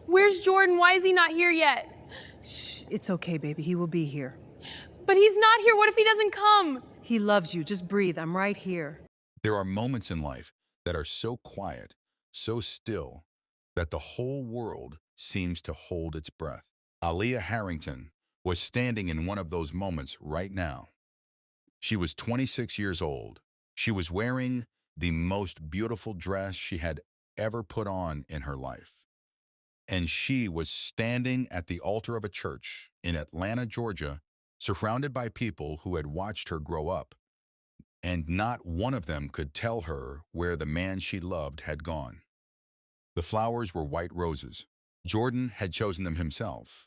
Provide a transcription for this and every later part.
Where's Jordan? Why is he not here yet? Shh, it's okay, baby. He will be here. But he's not here. What if he doesn't come? He loves you. Just breathe. I'm right here. There are moments in life that are so quiet, so still, that the whole world seems to hold its breath. Aaliyah Harrington was standing in one of those moments right now. She was 26 years old. She was wearing the most beautiful dress she had ever put on in her life. And she was standing at the altar of a church in Atlanta, Georgia, surrounded by people who had watched her grow up, and not one of them could tell her where the man she loved had gone. The flowers were white roses. Jordan had chosen them himself,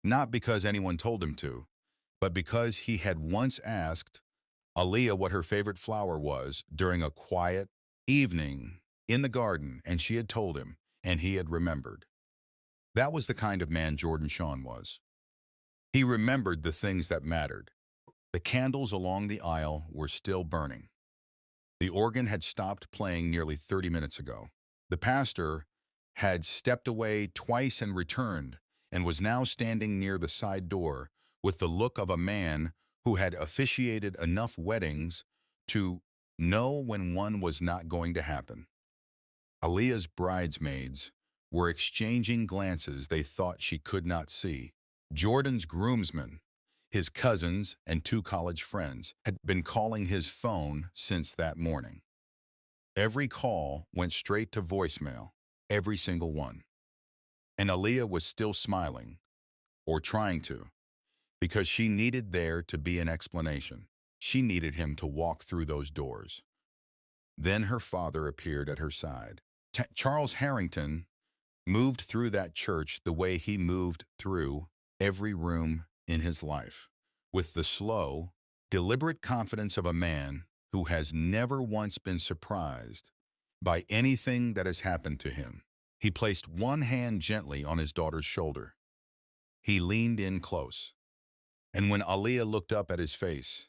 not because anyone told him to, but because he had once asked Aaliyah what her favorite flower was during a quiet evening in the garden, and she had told him, and he had remembered. That was the kind of man Jordan Sean was. He remembered the things that mattered. The candles along the aisle were still burning. The organ had stopped playing nearly 30 minutes ago. The pastor had stepped away twice and returned, and was now standing near the side door with the look of a man who had officiated enough weddings to know when one was not going to happen. Aaliyah's bridesmaids were exchanging glances they thought she could not see. Jordan's groomsmen, his cousins and two college friends, had been calling his phone since that morning. Every call went straight to voicemail, every single one. And Aaliyah was still smiling, or trying to, because she needed there to be an explanation. She needed him to walk through those doors. Then her father appeared at her side. Charles Harrington moved through that church the way he moved through every room in his life, with the slow, deliberate confidence of a man who has never once been surprised by anything that has happened to him. He placed one hand gently on his daughter's shoulder. He leaned in close, and when Aaliyah looked up at his face,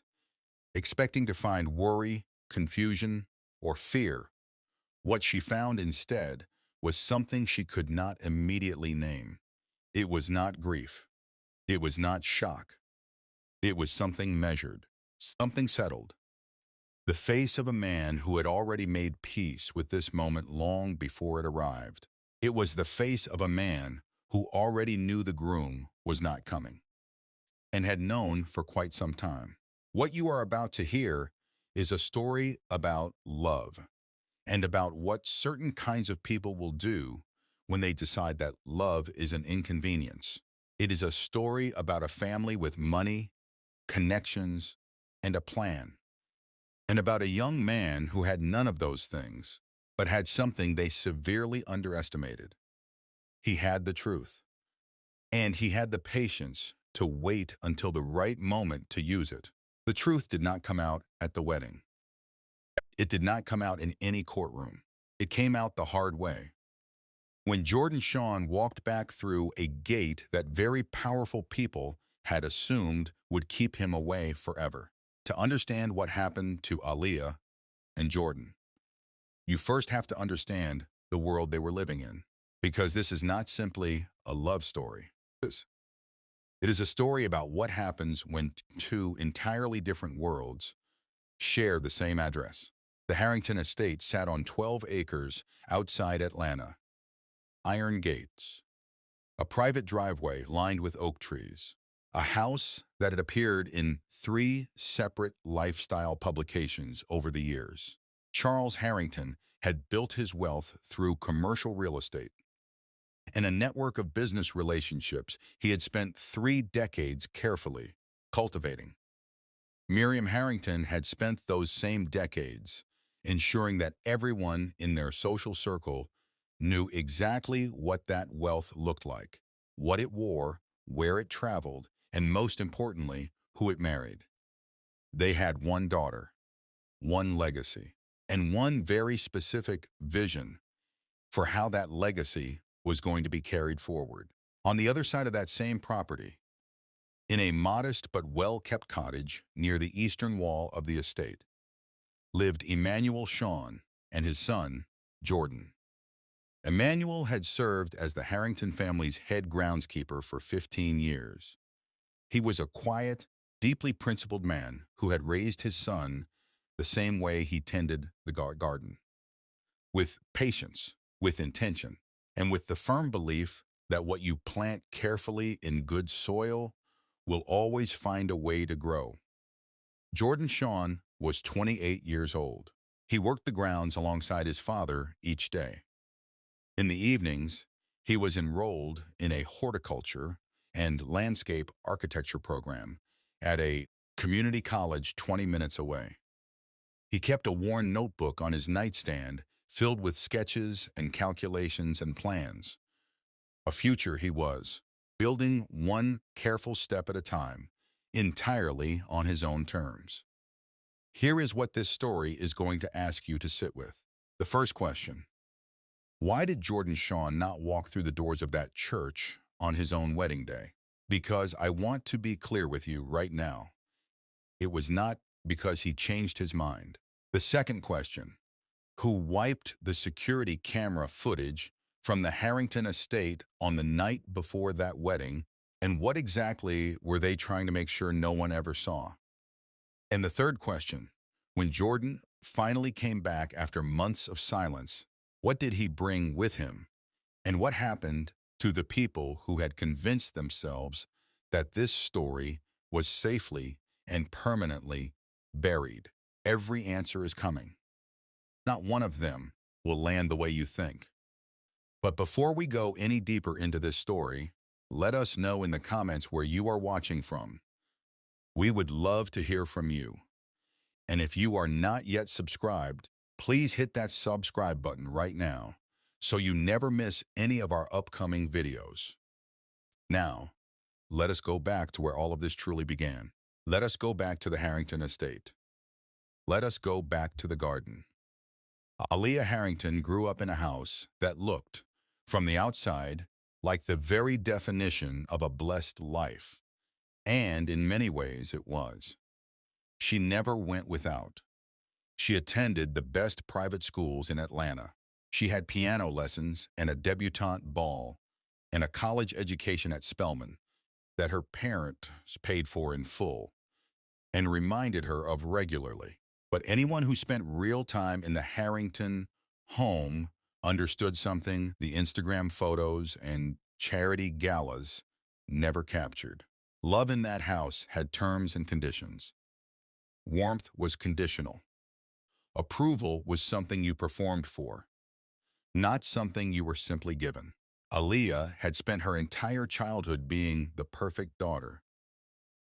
expecting to find worry, confusion, or fear, what she found instead was something she could not immediately name. It was not grief. It was not shock. It was something measured, something settled. The face of a man who had already made peace with this moment long before it arrived. It was the face of a man who already knew the groom was not coming, and had known for quite some time. What you are about to hear is a story about love, and about what certain kinds of people will do when they decide that love is an inconvenience. It is a story about a family with money, connections, and a plan, and about a young man who had none of those things, but had something they severely underestimated. He had the truth, and he had the patience to wait until the right moment to use it. The truth did not come out at the wedding. It did not come out in any courtroom. It came out the hard way. When Jordan Sean walked back through a gate that very powerful people had assumed would keep him away forever. To understand what happened to Aaliyah and Jordan, you first have to understand the world they were living in, because this is not simply a love story. It is a story about what happens when two entirely different worlds share the same address. The Harrington estate sat on 12 acres outside Atlanta. Iron gates, a private driveway lined with oak trees, a house that had appeared in 3 separate lifestyle publications over the years. Charles Harrington had built his wealth through commercial real estate and a network of business relationships he had spent 3 decades carefully cultivating. Miriam Harrington had spent those same decades ensuring that everyone in their social circle knew exactly what that wealth looked like, what it wore, where it traveled, and most importantly, who it married. They had one daughter, one legacy, and one very specific vision for how that legacy was going to be carried forward. On the other side of that same property, in a modest but well-kept cottage near the eastern wall of the estate, lived Emmanuel Sean and his son, Jordan. Emmanuel had served as the Harrington family's head groundskeeper for 15 years. He was a quiet, deeply principled man who had raised his son the same way he tended the garden, with patience, with intention, and with the firm belief that what you plant carefully in good soil will always find a way to grow. Jordan Sean was 28 years old. He worked the grounds alongside his father each day. In the evenings, he was enrolled in a horticulture and landscape architecture program at a community college 20 minutes away. He kept a worn notebook on his nightstand filled with sketches and calculations and plans. A future he was, building one careful step at a time, entirely on his own terms. Here is what this story is going to ask you to sit with. The first question: why did Jordan Sean not walk through the doors of that church on his own wedding day? Because I want to be clear with you right now. It was not because he changed his mind. The second question: who wiped the security camera footage from the Harrington estate on the night before that wedding, and what exactly were they trying to make sure no one ever saw? And the third question: when Jordan finally came back after months of silence, what did he bring with him? And what happened to the people who had convinced themselves that this story was safely and permanently buried? Every answer is coming. Not one of them will land the way you think. But before we go any deeper into this story, let us know in the comments where you are watching from. We would love to hear from you. And if you are not yet subscribed, please hit that subscribe button right now so you never miss any of our upcoming videos. Now, let us go back to where all of this truly began. Let us go back to the Harrington estate. Let us go back to the garden. Aaliyah Harrington grew up in a house that looked, from the outside, like the very definition of a blessed life. And in many ways it was. She never went without. She attended the best private schools in Atlanta. She had piano lessons and a debutante ball and a college education at Spelman that her parents paid for in full and reminded her of regularly. But anyone who spent real time in the Harrington home understood something the Instagram photos and charity galas never captured. Love in that house had terms and conditions. Warmth was conditional. Approval was something you performed for, not something you were simply given. Aaliyah had spent her entire childhood being the perfect daughter,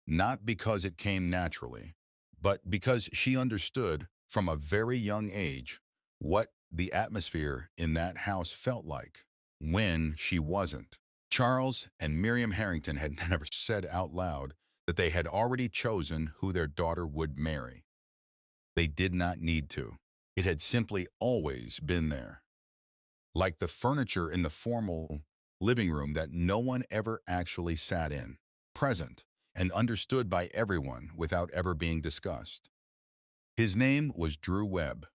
not because it came naturally, but because she understood from a very young age what the atmosphere in that house felt like when she wasn't. Charles and Miriam Harrington had never said out loud that they had already chosen who their daughter would marry. They did not need to. It had simply always been there. Like the furniture in the formal living room that no one ever actually sat in, present and understood by everyone without ever being discussed. His name was Drew Webb.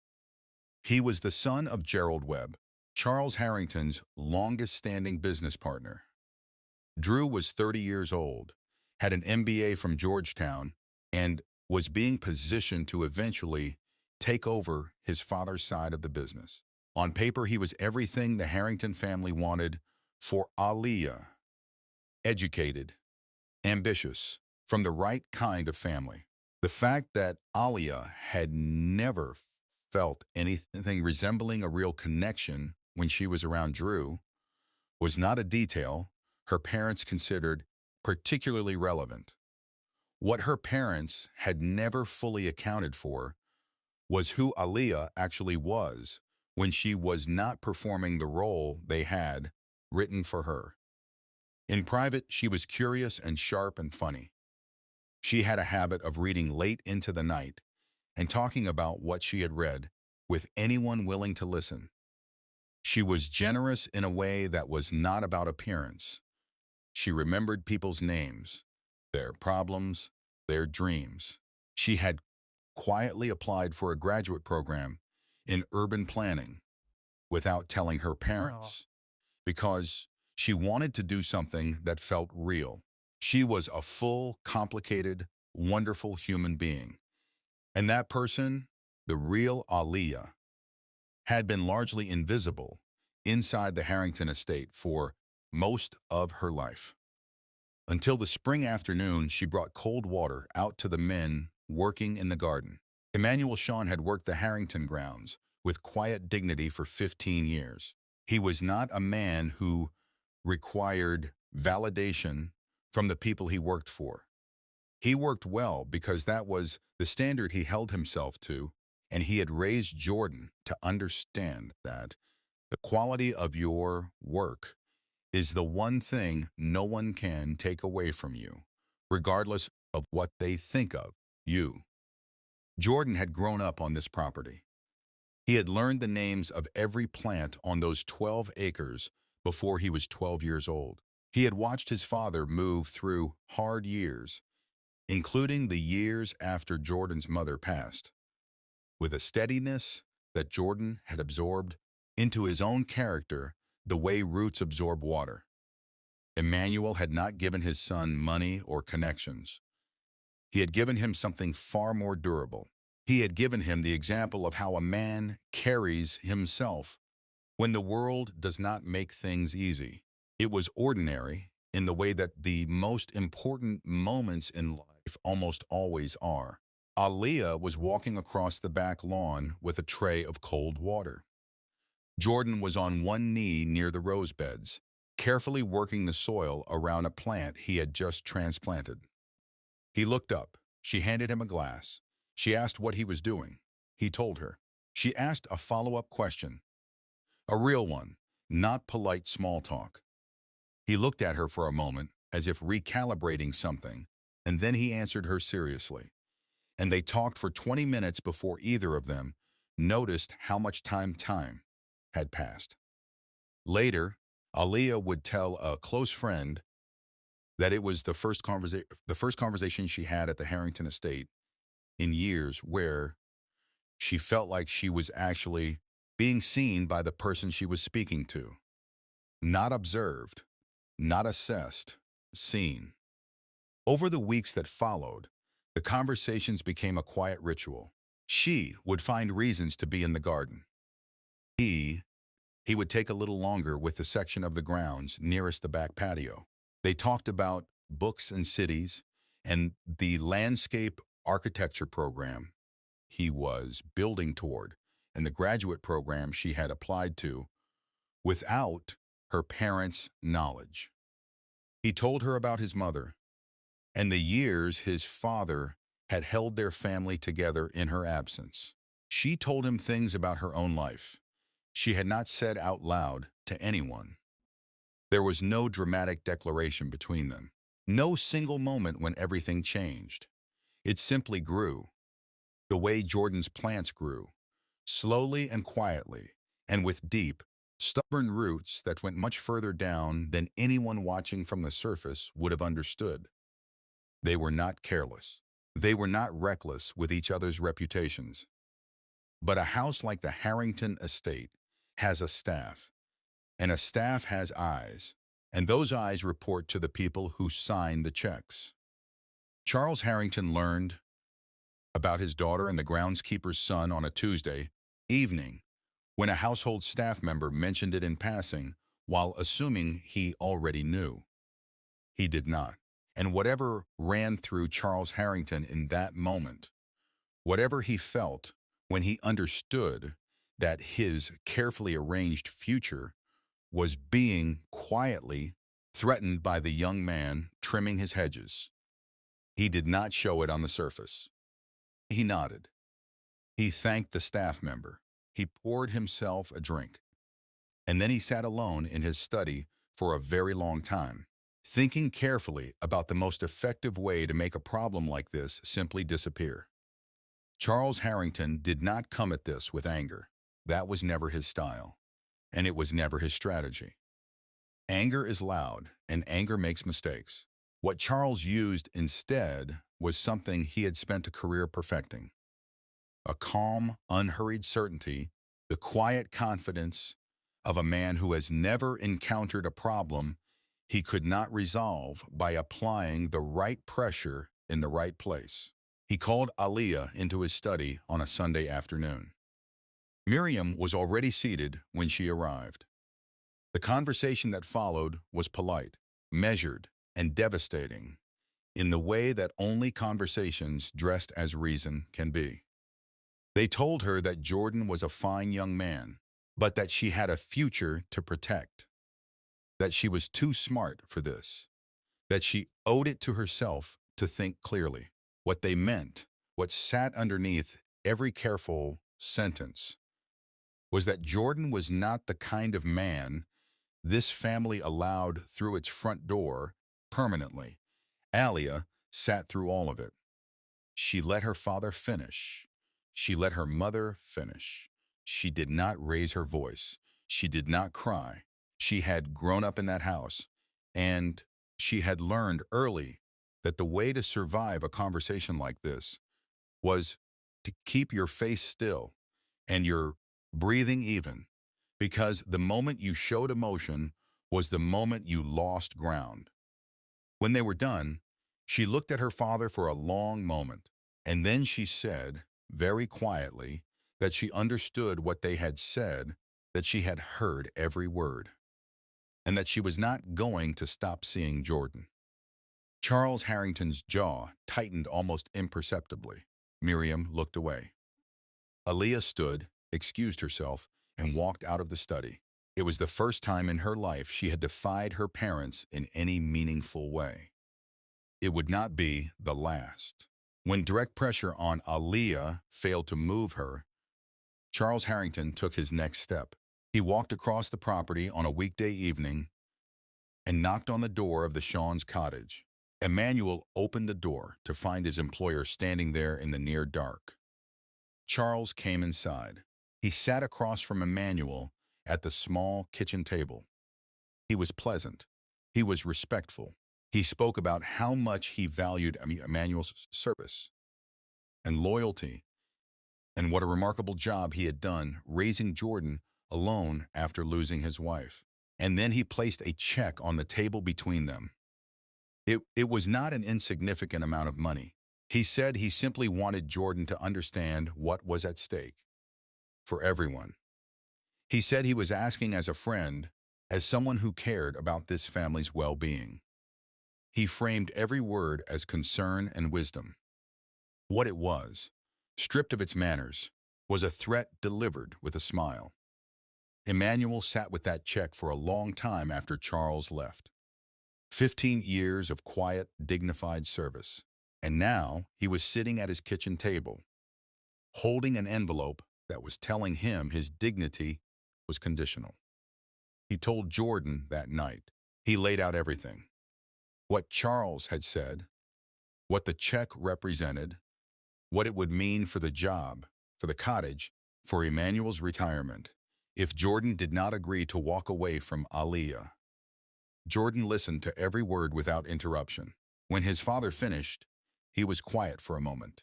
He was the son of Gerald Webb, Charles Harrington's longest-standing business partner. Drew was 30 years old, had an MBA from Georgetown, and was being positioned to eventually take over his father's side of the business. On paper, he was everything the Harrington family wanted for Aaliyah: educated, ambitious, from the right kind of family. The fact that Aaliyah had never felt anything resembling a real connection when she was around Drew was not a detail her parents considered particularly relevant. What her parents had never fully accounted for was who Aaliyah actually was when she was not performing the role they had written for her. In private, she was curious and sharp and funny. She had a habit of reading late into the night and talking about what she had read with anyone willing to listen. She was generous in a way that was not about appearance. She remembered people's names, their problems, their dreams. She had quietly applied for a graduate program in urban planning without telling her parents, because she wanted to do something that felt real. She was a full, complicated, wonderful human being. And that person, the real Aaliyah, had been largely invisible inside the Harrington estate for most of her life. Until the spring afternoon, she brought cold water out to the men working in the garden. Emmanuel Sean had worked the Harrington grounds with quiet dignity for 15 years. He was not a man who required validation from the people he worked for. He worked well because that was the standard he held himself to, and he had raised Jordan to understand that the quality of your work is the one thing no one can take away from you, regardless of what they think of you. Jordan had grown up on this property. He had learned the names of every plant on those 12 acres before he was 12 years old. He had watched his father move through hard years, including the years after Jordan's mother passed, with a steadiness that Jordan had absorbed into his own character the way roots absorb water. Emmanuel had not given his son money or connections. He had given him something far more durable. He had given him the example of how a man carries himself when the world does not make things easy. It was ordinary in the way that the most important moments in life almost always are. Aaliyah was walking across the back lawn with a tray of cold water. Jordan was on one knee near the rose beds, carefully working the soil around a plant he had just transplanted. He looked up. She handed him a glass. She asked what he was doing. He told her. She asked a follow-up question. A real one, not polite small talk. He looked at her for a moment, as if recalibrating something, and then he answered her seriously. And they talked for 20 minutes before either of them noticed how much time had passed. Later, Aaliyah would tell a close friend that it was the first conversation she had at the Harrington estate in years where she felt like she was actually being seen by the person she was speaking to. Not observed, not assessed, seen. Over the weeks that followed, the conversations became a quiet ritual. She would find reasons to be in the garden. He would take a little longer with the section of the grounds nearest the back patio. They talked about books and cities and the landscape architecture program he was building toward and the graduate program she had applied to without her parents' knowledge. He told her about his mother and the years his father had held their family together in her absence. She told him things about her own life she had not said out loud to anyone. There was no dramatic declaration between them, no single moment when everything changed. It simply grew, the way Jordan's plants grew, slowly and quietly, and with deep, stubborn roots that went much further down than anyone watching from the surface would have understood. They were not careless. They were not reckless with each other's reputations. But a house like the Harrington estate has a staff, and a staff has eyes, and those eyes report to the people who sign the checks. Charles Harrington learned about his daughter and the groundskeeper's son on a Tuesday evening when a household staff member mentioned it in passing while assuming he already knew. He did not. And whatever ran through Charles Harrington in that moment, whatever he felt when he understood that his carefully arranged future was being quietly threatened by the young man trimming his hedges, he did not show it on the surface. He nodded. He thanked the staff member. He poured himself a drink. And then he sat alone in his study for a very long time, thinking carefully about the most effective way to make a problem like this simply disappear. Charles Harrington did not come at this with anger. That was never his style, and it was never his strategy. Anger is loud, and anger makes mistakes. What Charles used instead was something he had spent a career perfecting. A calm, unhurried certainty, the quiet confidence of a man who has never encountered a problem he could not resolve by applying the right pressure in the right place. He called Aaliyah into his study on a Sunday afternoon. Miriam was already seated when she arrived. The conversation that followed was polite, measured, and devastating, in the way that only conversations dressed as reason can be. They told her that Jordan was a fine young man, but that she had a future to protect, that she was too smart for this, that she owed it to herself to think clearly. What they meant, what sat underneath every careful sentence, was that Jordan was not the kind of man this family allowed through its front door permanently. Aaliyah sat through all of it. She let her father finish. She let her mother finish. She did not raise her voice. She did not cry. She had grown up in that house, and she had learned early that the way to survive a conversation like this was to keep your face still and your breathing even, because the moment you showed emotion was the moment you lost ground. When they were done, she looked at her father for a long moment, and then she said, very quietly, that she understood what they had said, that she had heard every word, and that she was not going to stop seeing Jordan. Charles Harrington's jaw tightened almost imperceptibly. Miriam looked away. Aaliyah stood, excused herself, and walked out of the study. It was the first time in her life she had defied her parents in any meaningful way. It would not be the last. When direct pressure on Aaliyah failed to move her, Charles Harrington took his next step. He walked across the property on a weekday evening and knocked on the door of the Shawns' cottage. Emmanuel opened the door to find his employer standing there in the near dark. Charles came inside. He sat across from Emmanuel at the small kitchen table. He was pleasant. He was respectful. He spoke about how much he valued Emmanuel's service and loyalty, and what a remarkable job he had done raising Jordan alone after losing his wife. And then he placed a check on the table between them. It was not an insignificant amount of money. He said he simply wanted Jordan to understand what was at stake for everyone. He said he was asking as a friend, as someone who cared about this family's well-being. He framed every word as concern and wisdom. What it was, stripped of its manners, was a threat delivered with a smile. Emmanuel sat with that check for a long time after Charles left. 15 years of quiet, dignified service. And now he was sitting at his kitchen table, holding an envelope that was telling him his dignity was conditional. He told Jordan that night. He laid out everything. What Charles had said, what the check represented, what it would mean for the job, for the cottage, for Emmanuel's retirement, if Jordan did not agree to walk away from Aaliyah. Jordan listened to every word without interruption. When his father finished, he was quiet for a moment.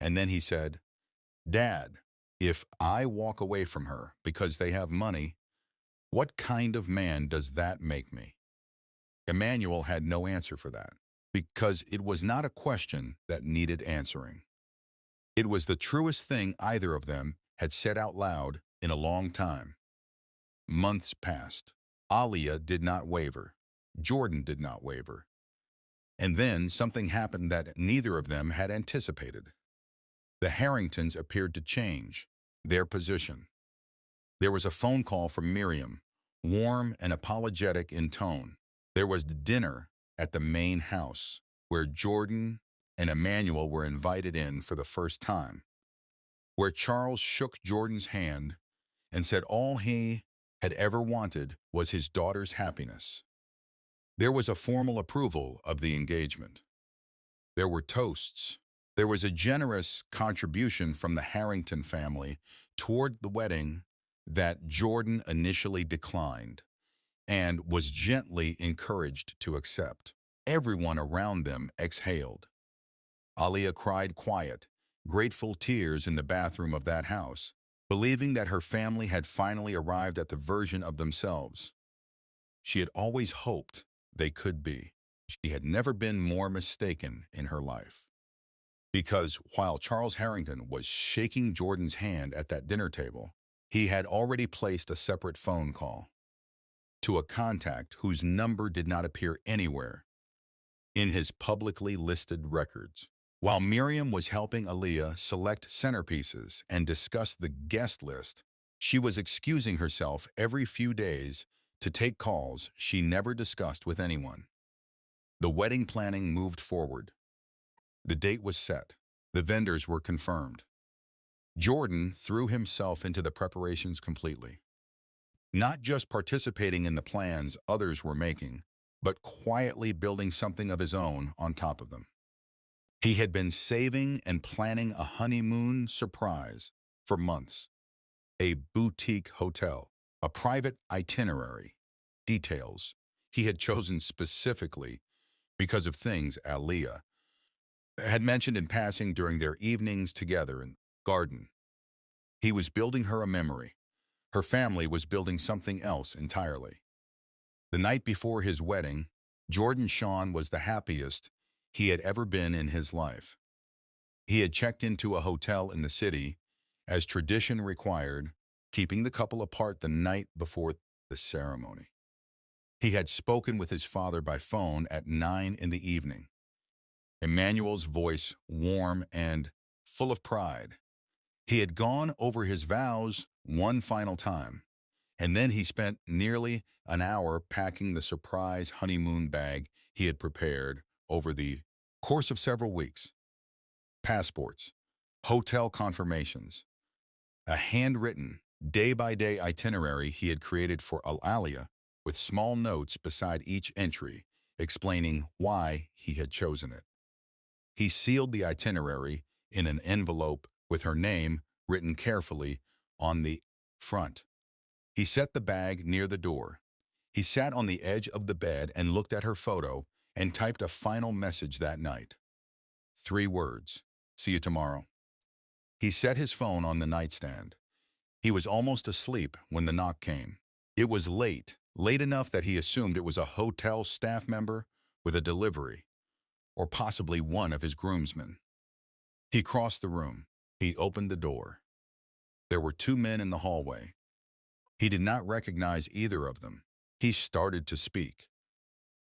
And then he said, "Dad, if I walk away from her because they have money, what kind of man does that make me?" Emmanuel had no answer for that, because it was not a question that needed answering. It was the truest thing either of them had said out loud in a long time. Months passed. Aaliyah did not waver. Jordan did not waver. And then something happened that neither of them had anticipated. The Harringtons appeared to change their position. There was a phone call from Miriam, warm and apologetic in tone. There was dinner at the main house, where Jordan and Emmanuel were invited in for the first time, where Charles shook Jordan's hand and said all he had ever wanted was his daughter's happiness. There was a formal approval of the engagement. There were toasts. There was a generous contribution from the Harrington family toward the wedding that Jordan initially declined and was gently encouraged to accept. Everyone around them exhaled. Aaliyah cried quiet, grateful tears in the bathroom of that house. believing that her family had finally arrived at the version of themselves she had always hoped they could be. She had never been more mistaken in her life. Because while Charles Harrington was shaking Jordan's hand at that dinner table, he had already placed a separate phone call to a contact whose number did not appear anywhere in his publicly listed records. While Miriam was helping Aaliyah select centerpieces and discuss the guest list, she was excusing herself every few days to take calls she never discussed with anyone. The wedding planning moved forward. The date was set. The vendors were confirmed. Jordan threw himself into the preparations completely, not just participating in the plans others were making, but quietly building something of his own on top of them. He had been saving and planning a honeymoon surprise for months. A boutique hotel, a private itinerary, details he had chosen specifically because of things Aaliyah had mentioned in passing during their evenings together in the garden. He was building her a memory. Her family was building something else entirely. The night before his wedding, Jordan Sean was the happiest he had ever been in his life. He had checked into a hotel in the city, as tradition required, keeping the couple apart the night before the ceremony. He had spoken with his father by phone at 9 in the evening. Emmanuel's voice warm and full of pride. He had gone over his vows one final time, and then he spent nearly an hour packing the surprise honeymoon bag he had prepared over the course of several weeks. Passports, hotel confirmations, a handwritten, day-by-day itinerary he had created for Aaliyah with small notes beside each entry explaining why he had chosen it. He sealed the itinerary in an envelope with her name written carefully on the front. He set the bag near the door. He sat on the edge of the bed and looked at her photo and typed a final message that night. 3 words. See you tomorrow. He set his phone on the nightstand. He was almost asleep when the knock came. It was late enough that he assumed it was a hotel staff member with a delivery, or possibly one of his groomsmen. He crossed the room. He opened the door. There were 2 men in the hallway. He did not recognize either of them. He started to speak,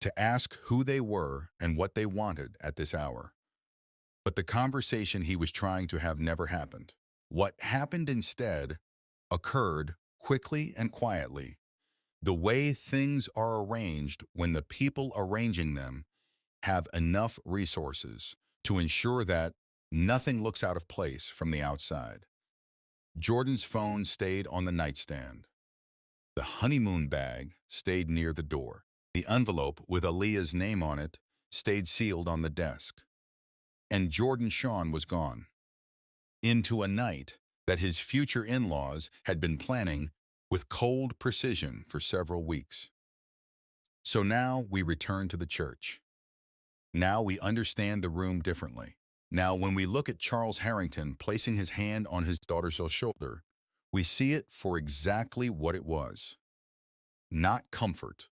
to ask who they were and what they wanted at this hour. But the conversation he was trying to have never happened. What happened instead occurred quickly and quietly, the way things are arranged when the people arranging them have enough resources to ensure that nothing looks out of place from the outside. Jordan's phone stayed on the nightstand. The honeymoon bag stayed near the door. The envelope with Aaliyah's name on it stayed sealed on the desk. And Jordan Sean was gone. Into a night that his future in-laws had been planning with cold precision for several weeks. So now we return to the church. Now we understand the room differently. Now when we look at Charles Harrington placing his hand on his daughter's shoulder, we see it for exactly what it was. Not comfort,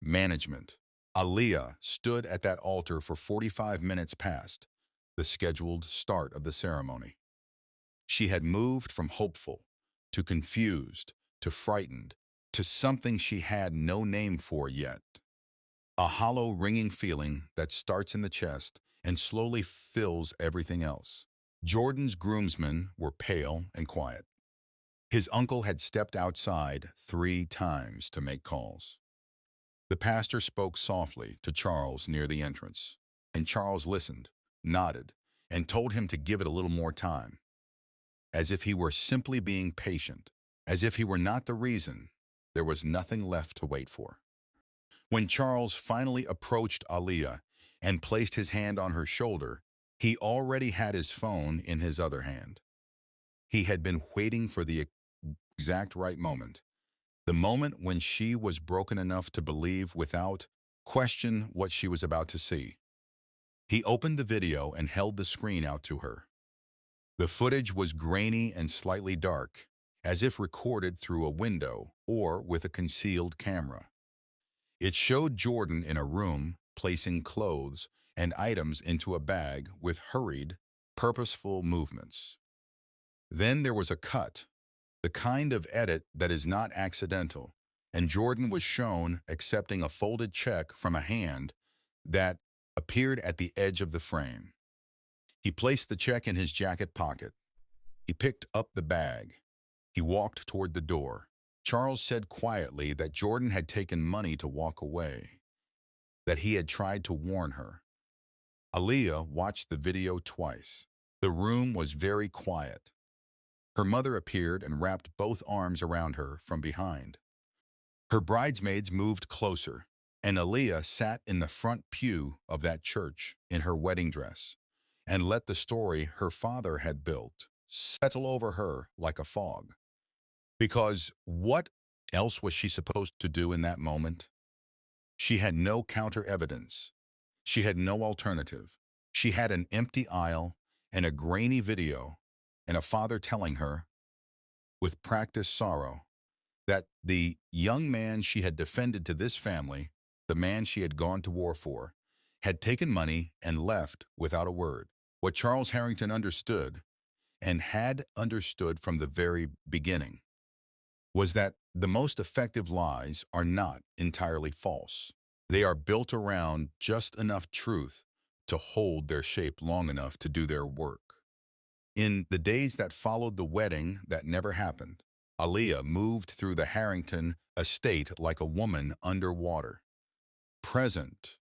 management. Aaliyah stood at that altar for 45 minutes past the scheduled start of the ceremony. She had moved from hopeful to confused to frightened to something she had no name for yet. A hollow, ringing feeling that starts in the chest and slowly fills everything else. Jordan's groomsmen were pale and quiet. His uncle had stepped outside 3 times to make calls. The pastor spoke softly to Charles near the entrance, and Charles listened, nodded, and told him to give it a little more time, as if he were simply being patient, as if he were not the reason. There was nothing left to wait for. When Charles finally approached Aaliyah and placed his hand on her shoulder, he already had his phone in his other hand. He had been waiting for the exact right moment, the moment when she was broken enough to believe without question what she was about to see. He opened the video and held the screen out to her. The footage was grainy and slightly dark. as if recorded through a window or with a concealed camera. It showed Jordan in a room placing clothes and items into a bag with hurried, purposeful movements. Then there was a cut, the kind of edit that is not accidental, and Jordan was shown accepting a folded check from a hand that appeared at the edge of the frame. He placed the check in his jacket pocket. He picked up the bag. He walked toward the door. Charles said quietly that Jordan had taken money to walk away, that he had tried to warn her. Aaliyah watched the video twice. The room was very quiet. Her mother appeared and wrapped both arms around her from behind. Her bridesmaids moved closer, and Aaliyah sat in the front pew of that church in her wedding dress and let the story her father had built settle over her like a fog. Because what else was she supposed to do in that moment? She had no counter-evidence. She had no alternative. She had an empty aisle and a grainy video and a father telling her, with practiced sorrow, that the young man she had defended to this family, the man she had gone to war for, had taken money and left without a word. What Charles Harrington understood, and had understood from the very beginning, was that the most effective lies are not entirely false. They are built around just enough truth to hold their shape long enough to do their work. In the days that followed the wedding that never happened, Aaliyah moved through the Harrington estate like a woman underwater, present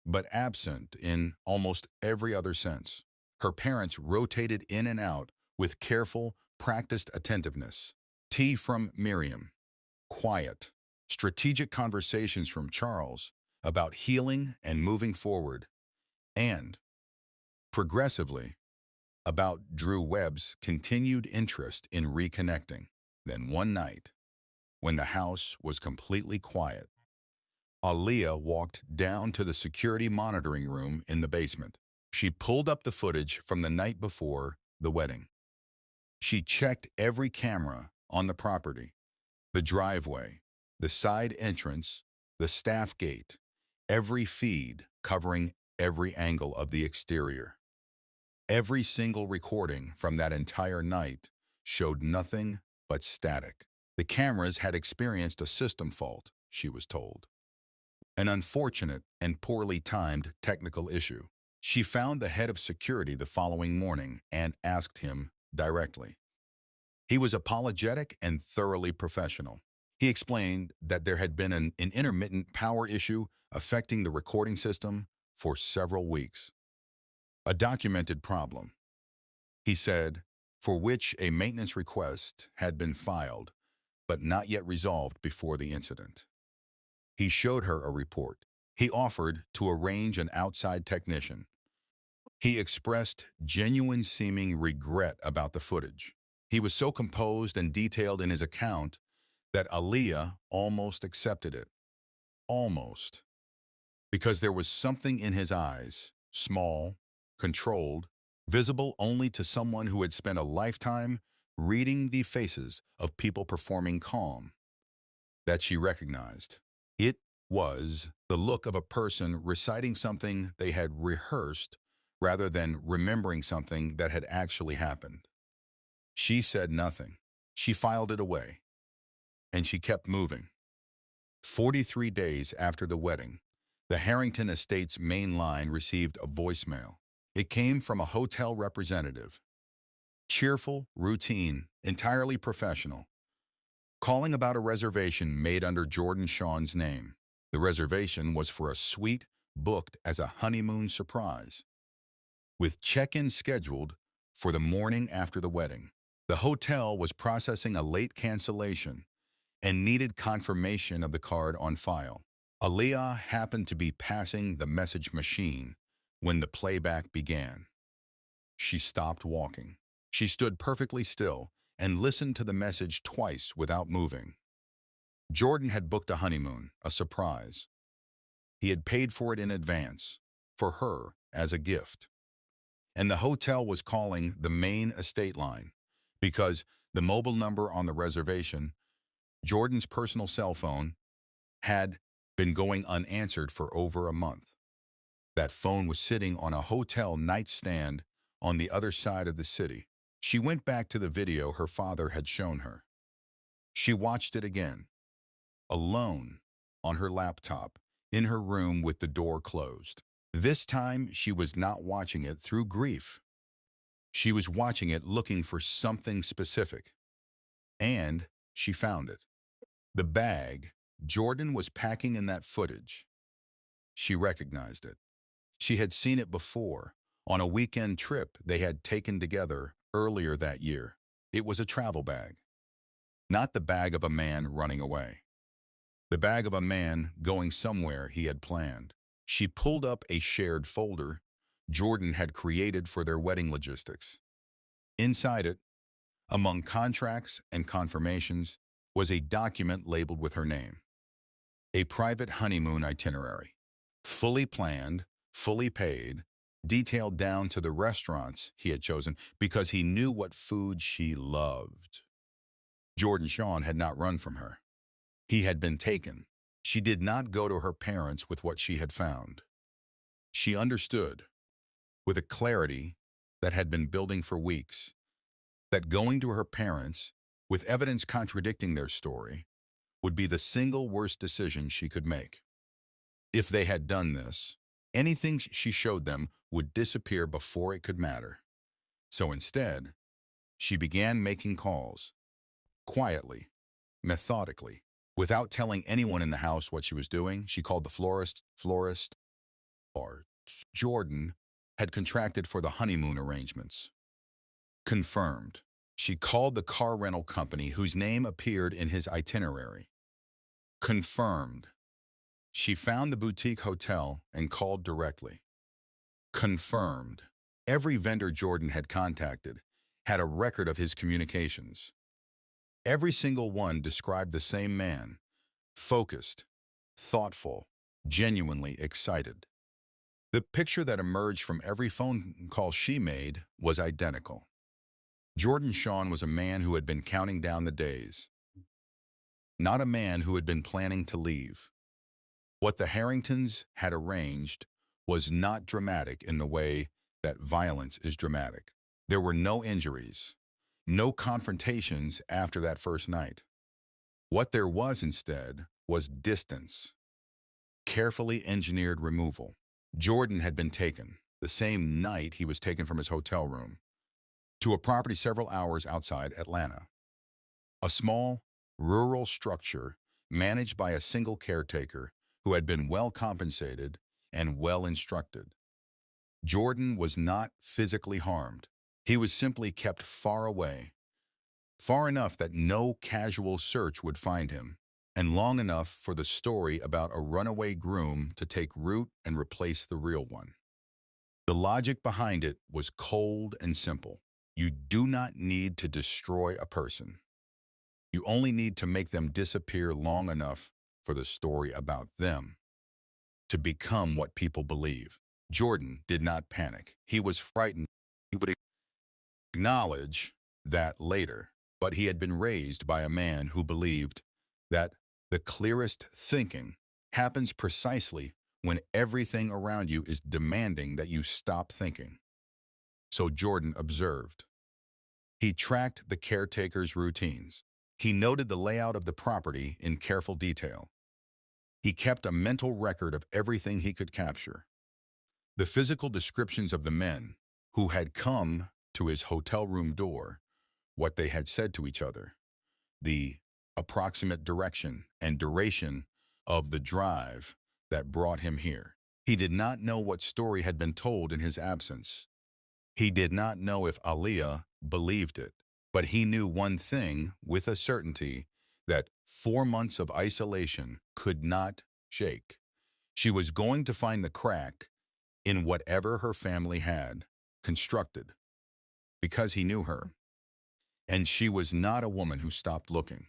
but absent in almost every other sense. Her parents rotated in and out with careful, practiced attentiveness. Tea from Miriam, quiet, strategic conversations from Charles about healing and moving forward, and, progressively, about Drew Webb's continued interest in reconnecting. Then one night, when the house was completely quiet, Aaliyah walked down to the security monitoring room in the basement. She pulled up the footage from the night before the wedding. She checked every camera on the property, the driveway, the side entrance, the staff gate, every feed covering every angle of the exterior. Every single recording from that entire night showed nothing but static. The cameras had experienced a system fault, she was told. An unfortunate and poorly timed technical issue. She found the head of security the following morning and asked him directly. He was apologetic and thoroughly professional. He explained that there had been an intermittent power issue affecting the recording system for several weeks. A documented problem, he said, for which a maintenance request had been filed, but not yet resolved before the incident. He showed her a report. He offered to arrange an outside technician. He expressed genuine seeming regret about the footage. He was so composed and detailed in his account that Aaliyah almost accepted it. Almost. Because there was something in his eyes, small, controlled, visible only to someone who had spent a lifetime reading the faces of people performing calm, that she recognized. It was the look of a person reciting something they had rehearsed rather than remembering something that had actually happened. She said nothing. She filed it away, and she kept moving. 43 days after the wedding, the Harrington estate's main line received a voicemail. It came from a hotel representative. Cheerful, routine, entirely professional. Calling about a reservation made under Jordan Sean's name. The reservation was for a suite booked as a honeymoon surprise, with check-in scheduled for the morning after the wedding. The hotel was processing a late cancellation and needed confirmation of the card on file. Aaliyah happened to be passing the message machine when the playback began. She stopped walking. She stood perfectly still and listened to the message twice without moving. Jordan had booked a honeymoon, a surprise. He had paid for it in advance, for her as a gift. And the hotel was calling the main estate line because The mobile number on the reservation, Jordan's personal cell phone, had been going unanswered for over a month. That phone was sitting on a hotel nightstand on the other side of the city. She went back to the video her father had shown her. She watched it again, alone, on her laptop, in her room with the door closed. This time, she was not watching it through grief. She was watching it looking for something specific. And she found it. The bag Jordan was packing in that footage. She recognized it. She had seen it before, on a weekend trip they had taken together earlier that year. It was a travel bag. Not the bag of a man running away. The bag of a man going somewhere he had planned. She pulled up a shared folder Jordan had created for their wedding logistics. Inside it, among contracts and confirmations, was a document labeled with her name. A private honeymoon itinerary. Fully planned, fully paid, detailed down to the restaurants he had chosen because he knew what food she loved. Jordan Sean had not run from her. He had been taken. She did not go to her parents with what she had found. She understood, with a clarity that had been building for weeks, that going to her parents, with evidence contradicting their story, would be the single worst decision she could make. If they had done this, anything she showed them would disappear before it could matter. So instead, she began making calls, quietly, methodically. Without telling anyone in the house what she was doing, she called the florist. Jordan had contracted for the honeymoon arrangements. Confirmed. She called the car rental company whose name appeared in his itinerary. Confirmed. She found the boutique hotel and called directly. Confirmed. Every vendor Jordan had contacted had a record of his communications. Every single one described the same man, focused, thoughtful, genuinely excited. The picture that emerged from every phone call she made was identical. Jordan Sean was a man who had been counting down the days, not a man who had been planning to leave. What the Harringtons had arranged was not dramatic in the way that violence is dramatic. There were no injuries, no confrontations after that first night. What there was instead was distance, carefully engineered removal. Jordan had been taken, the same night he was taken from his hotel room, to a property several hours outside Atlanta. A small, rural structure managed by a single caretaker who had been well compensated and well instructed. Jordan was not physically harmed. He was simply kept far away, far enough that no casual search would find him, and long enough for the story about a runaway groom to take root and replace the real one. The logic behind it was cold and simple. You do not need to destroy a person. You only need to make them disappear long enough for the story about them to become what people believe. Jordan did not panic. He was frightened. He would acknowledge that later, but he had been raised by a man who believed that the clearest thinking happens precisely when everything around you is demanding that you stop thinking. So Jordan observed. He tracked the caretaker's routines. He noted the layout of the property in careful detail. He kept a mental record of everything he could capture. The physical descriptions of the men who had come to his hotel room door, what they had said to each other, the approximate direction and duration of the drive that brought him here. He did not know what story had been told in his absence. He did not know if Aaliyah believed it, but he knew one thing with a certainty that 4 months of isolation could not shake. She was going to find the crack in whatever her family had constructed, because he knew her. And she was not a woman who stopped looking.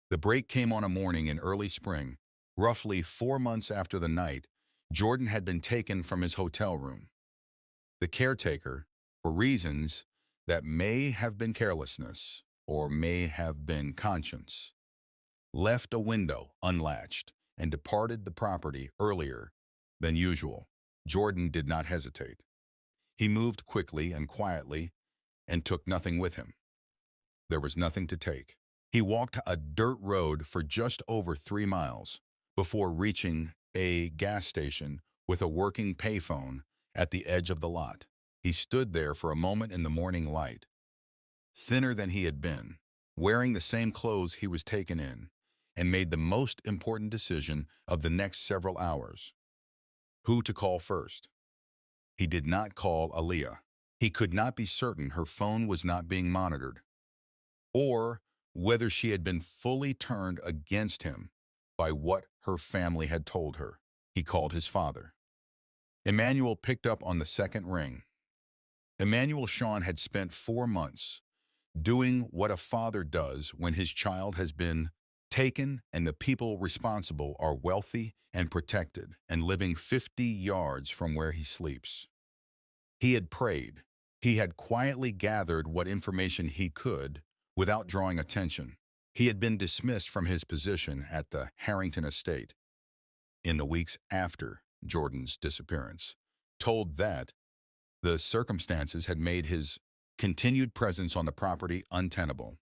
The break came on a morning in early spring, roughly 4 months after the night Jordan had been taken from his hotel room. The caretaker, for reasons that may have been carelessness, or may have been conscience, left a window unlatched and departed the property earlier than usual. Jordan did not hesitate. He moved quickly and quietly and took nothing with him. There was nothing to take. He walked a dirt road for just over 3 miles before reaching a gas station with a working payphone at the edge of the lot. He stood there for a moment in the morning light, thinner than he had been, wearing the same clothes he was taken in, and made the most important decision of the next several hours. Who to call first? He did not call Aaliyah. He could not be certain her phone was not being monitored, or whether she had been fully turned against him by what her family had told her. He called his father. Emmanuel picked up on the second ring. Emmanuel Sean had spent 4 months doing what a father does when his child has been taken and the people responsible are wealthy and protected and living 50 yards from where he sleeps. He had prayed. He had quietly gathered what information he could without drawing attention. He had been dismissed from his position at the Harrington estate in the weeks after Jordan's disappearance, told that the circumstances had made his continued presence on the property untenable.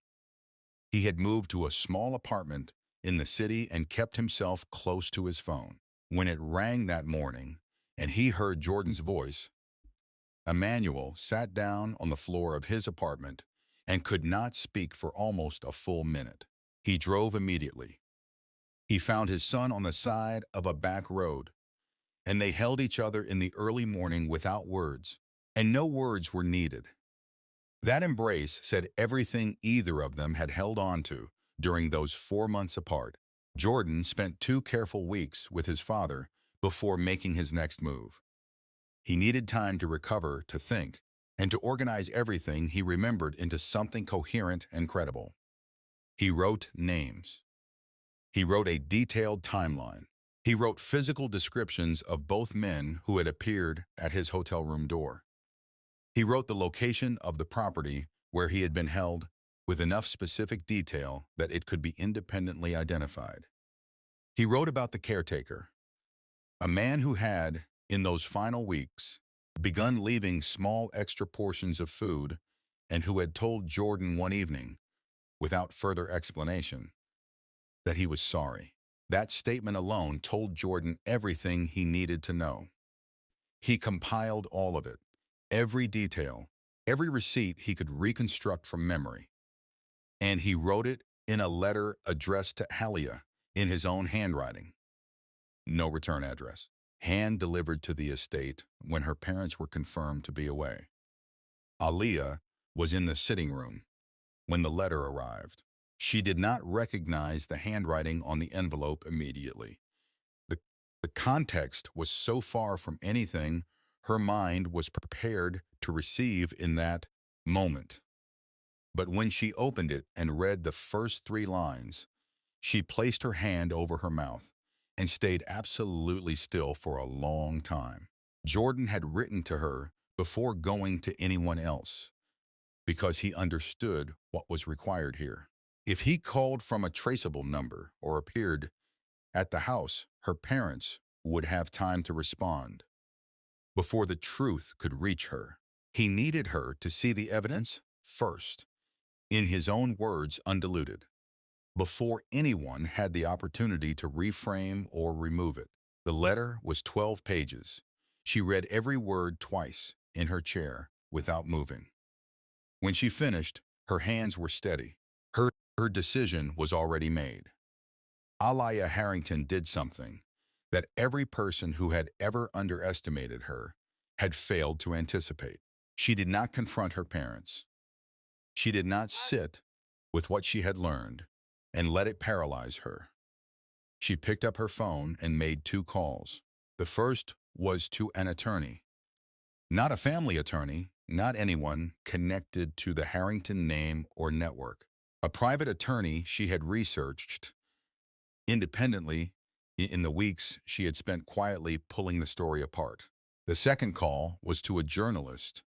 He had moved to a small apartment in the city and kept himself close to his phone. When it rang that morning and he heard Jordan's voice, Emmanuel sat down on the floor of his apartment and could not speak for almost a full minute. He drove immediately. He found his son on the side of a back road, and they held each other in the early morning without words, and no words were needed. That embrace said everything either of them had held on to during those 4 months apart. Jordan spent 2 careful weeks with his father before making his next move. He needed time to recover, to think, and to organize everything he remembered into something coherent and credible. He wrote names. He wrote a detailed timeline. He wrote physical descriptions of both men who had appeared at his hotel room door. He wrote the location of the property where he had been held with enough specific detail that it could be independently identified. He wrote about the caretaker, a man who had, in those final weeks, begun leaving small extra portions of food and who had told Jordan one evening, without further explanation, that he was sorry. That statement alone told Jordan everything he needed to know. He compiled all of it, every detail, every receipt he could reconstruct from memory. And he wrote it in a letter addressed to Aaliyah in his own handwriting. No return address. Hand-delivered to the estate when her parents were confirmed to be away. Aaliyah was in the sitting room when the letter arrived. She did not recognize the handwriting on the envelope immediately. The context was so far from anything her mind was prepared to receive in that moment. But when she opened it and read the first 3 lines, she placed her hand over her mouth and stayed absolutely still for a long time. Jordan had written to her before going to anyone else, because he understood what was required here. If he called from a traceable number or appeared at the house, her parents would have time to respond before the truth could reach her. He needed her to see the evidence first, in his own words, undiluted, before anyone had the opportunity to reframe or remove it. The letter was 12 pages. She read every word twice in her chair without moving. When she finished, her hands were steady. Her decision was already made. Aaliyah Harrington did something that every person who had ever underestimated her had failed to anticipate. She did not confront her parents. She did not sit with what she had learned and let it paralyze her. She picked up her phone and made 2 calls. The first was to an attorney. Not a family attorney, not anyone connected to the Harrington name or network. A private attorney she had researched independently in the weeks she had spent quietly pulling the story apart. The second call was to a journalist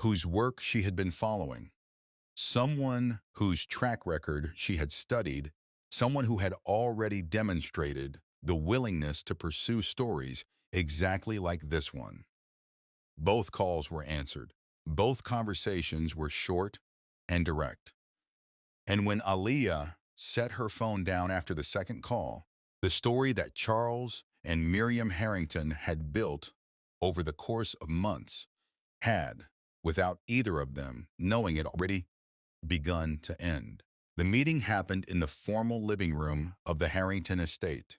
whose work she had been following, someone whose track record she had studied, someone who had already demonstrated the willingness to pursue stories exactly like this one. Both calls were answered. Both conversations were short and direct. And when Aaliyah set her phone down after the second call, the story that Charles and Miriam Harrington had built over the course of months had, without either of them knowing it, already begun to end. The meeting happened in the formal living room of the Harrington estate.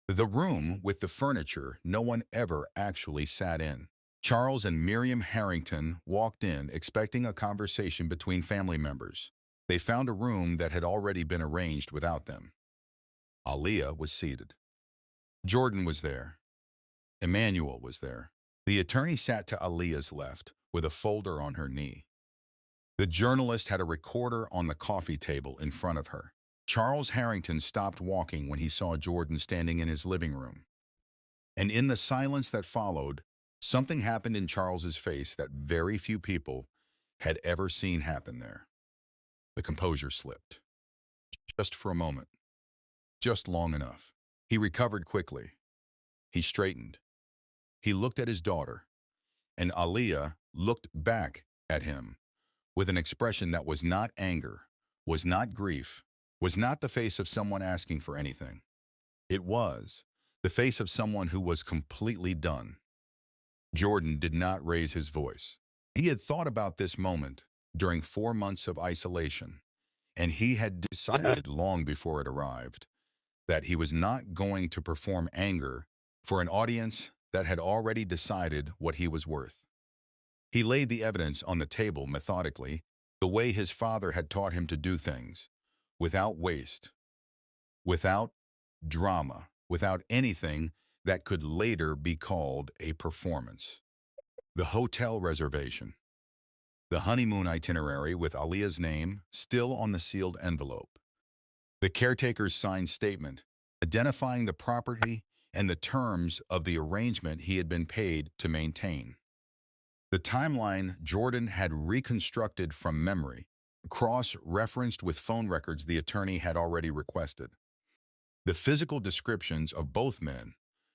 The room with the furniture no one ever actually sat in. Charles and Miriam Harrington walked in expecting a conversation between family members. They found a room that had already been arranged without them. Aaliyah was seated. Jordan was there. Emmanuel was there. The attorney sat to Aaliyah's left with a folder on her knee. The journalist had a recorder on the coffee table in front of her. Charles Harrington stopped walking when he saw Jordan standing in his living room. And in the silence that followed, something happened in Charles's face that very few people had ever seen happen there. The composure slipped. Just for a moment. Just long enough. He recovered quickly. He straightened. He looked at his daughter, and Aaliyah looked back at him with an expression that was not anger, was not grief, was not the face of someone asking for anything. It was the face of someone who was completely done. Jordan did not raise his voice. He had thought about this moment during 4 months of isolation, and he had decided long before it arrived that he was not going to perform anger for an audience that had already decided what he was worth. He laid the evidence on the table methodically, the way his father had taught him to do things, without waste, without drama, without anything that could later be called a performance. The hotel reservation, the honeymoon itinerary with Aaliyah's name still on the sealed envelope, the caretaker's signed statement identifying the property and the terms of the arrangement he had been paid to maintain. The timeline Jordan had reconstructed from memory, cross-referenced with phone records the attorney had already requested. The physical descriptions of both men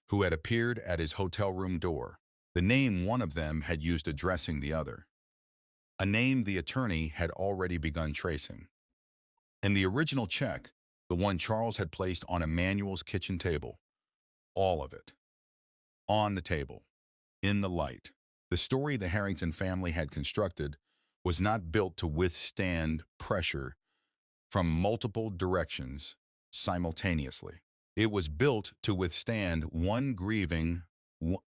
who had appeared at his hotel room door, the name one of them had used addressing the other, a name the attorney had already begun tracing. And the original check, the one Charles had placed on Emmanuel's kitchen table, all of it, on the table, in the light. The story the Harrington family had constructed was not built to withstand pressure from multiple directions simultaneously. It was built to withstand one grieving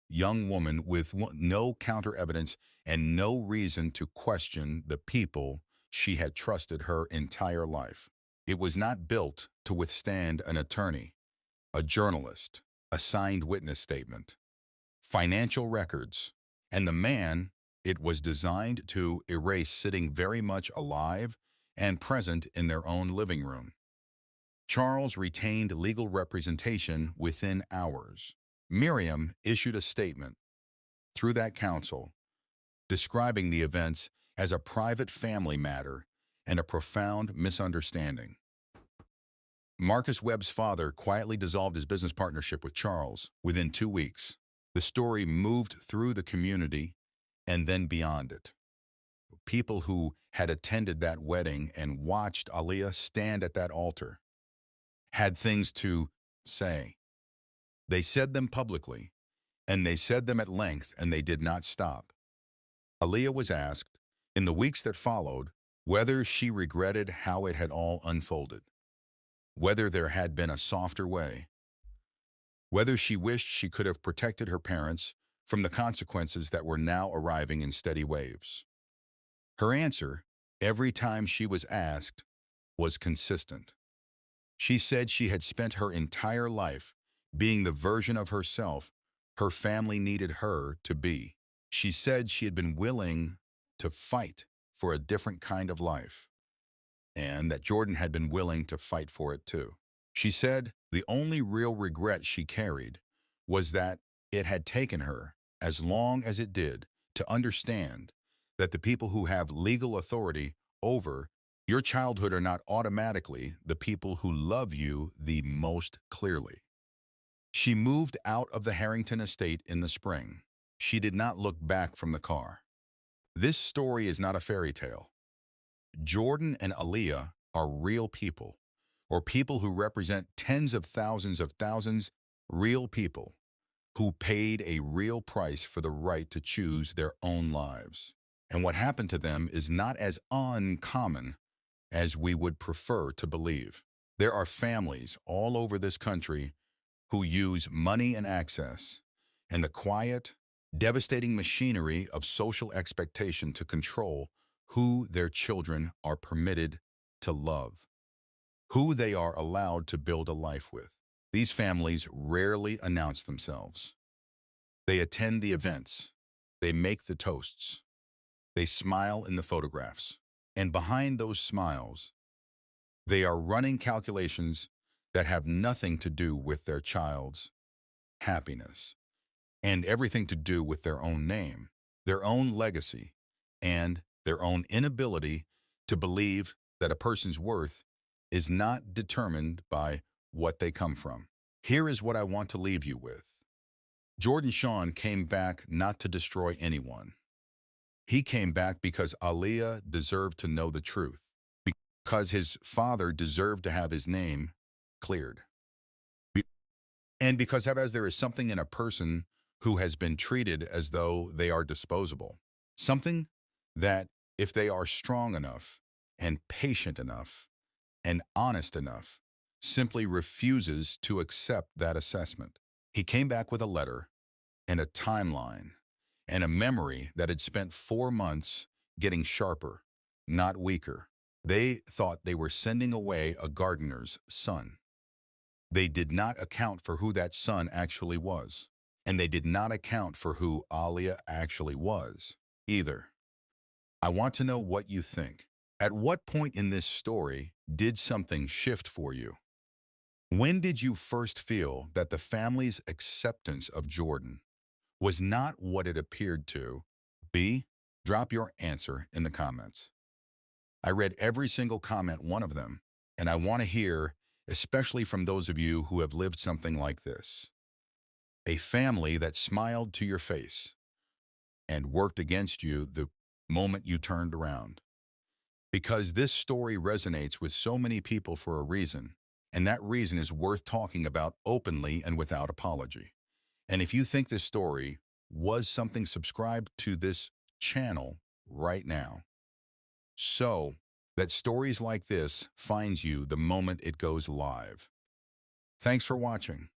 young woman with no counter-evidence and no reason to question the people she had trusted her entire life. It was not built to withstand an attorney, a journalist, a signed witness statement, financial records, and the man it was designed to erase sitting very much alive and present in their own living room. Charles retained legal representation within hours. Miriam issued a statement through that counsel describing the events as a private family matter and a profound misunderstanding. Marcus Webb's father quietly dissolved his business partnership with Charles within 2 weeks. The story moved through the community and then beyond it. People who had attended that wedding and watched Aaliyah stand at that altar had things to say. They said them publicly, and they said them at length, and they did not stop. Aaliyah was asked, in the weeks that followed, whether she regretted how it had all unfolded, whether there had been a softer way, whether she wished she could have protected her parents from the consequences that were now arriving in steady waves. Her answer, every time she was asked, was consistent. She said she had spent her entire life being the version of herself her family needed her to be. She said she had been willing to fight for a different kind of life, and that Jordan had been willing to fight for it too. She said the only real regret she carried was that it had taken her as long as it did to understand that the people who have legal authority over, your childhood are not automatically the people who love you the most clearly. She moved out of the Harrington estate in the spring. She did not look back from the car. This story is not a fairy tale. Jordan and Aaliyah are real people, or people who represent tens of thousands, real people who paid a real price for the right to choose their own lives. And what happened to them is not as uncommon as we would prefer to believe. There are families all over this country who use money and access and the quiet, devastating machinery of social expectation to control who their children are permitted to love, who they are allowed to build a life with. These families rarely announce themselves. They attend the events. They make the toasts. They smile in the photographs. And behind those smiles, they are running calculations that have nothing to do with their child's happiness and everything to do with their own name, their own legacy, and their own inability to believe that a person's worth is not determined by what they come from. Here is what I want to leave you with. Jordan Sean came back not to destroy anyone. He came back because Aaliyah deserved to know the truth, because his father deserved to have his name cleared, and because there is something in a person who has been treated as though they are disposable. Something that, if they are strong enough and patient enough and honest enough, simply refuses to accept that assessment. He came back with a letter and a timeline and a memory that had spent 4 months getting sharper, not weaker. They thought they were sending away a gardener's son. They did not account for who that son actually was, and they did not account for who Aaliyah actually was either. I want to know what you think. At what point in this story did something shift for you? When did you first feel that the family's acceptance of Jordan was not what it appeared to be? Drop your answer in the comments. I read every single comment, one of them, and I want to hear, especially from those of you who have lived something like this. A family that smiled to your face and worked against you the moment you turned around. Because this story resonates with so many people for a reason, and that reason is worth talking about openly and without apology. And if you think this story was something, subscribe to this channel right now, so that stories like this finds you the moment it goes live. Thanks for watching.